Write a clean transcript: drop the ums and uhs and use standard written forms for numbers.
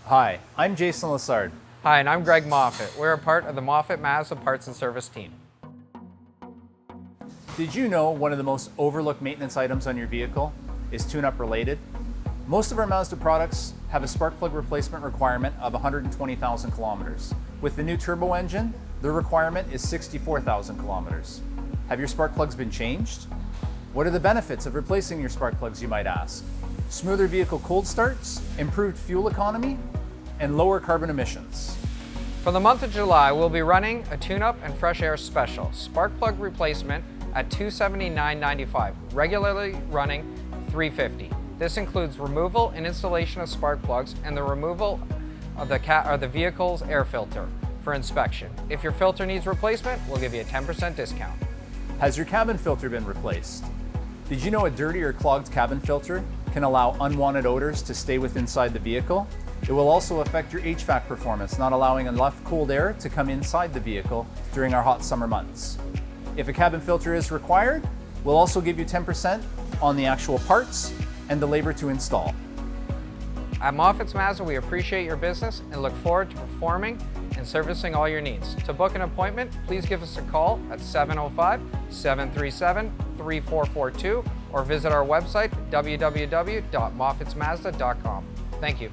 Hi, I'm Jason Lassard. Hi, and I'm Greg Moffatt. We're a part of the Moffatt Mazda Parts and Service team. Did you know one of the most overlooked maintenance items on your vehicle is tune-up related? Most of our Mazda products have a spark plug replacement requirement of 120,000 kilometers. With the new turbo engine, the requirement is 64,000 kilometers. Have your spark plugs been changed? What are the benefits of replacing your spark plugs, you might ask? Smoother vehicle cold starts, improved fuel economy, and lower carbon emissions. For the month of July, we'll be running a tune-up and fresh air special, spark plug replacement at $279.95, regularly running $350. This includes removal and installation of spark plugs and the removal of the vehicle's air filter for inspection. If your filter needs replacement, we'll give you a 10% discount. Has your cabin filter been replaced? Did you know a dirty or clogged cabin filter can allow unwanted odors to stay inside the vehicle? It will also affect your HVAC performance, not allowing enough cold air to come inside the vehicle during our hot summer months. If a cabin filter is required, we'll also give you 10% on the actual parts and the labor to install. At Moffatt's Mazda, we appreciate your business and look forward to performing and servicing all your needs. To book an appointment, please give us a call at 705-737-3442 or visit our website, www.moffattsmazda.com. Thank you.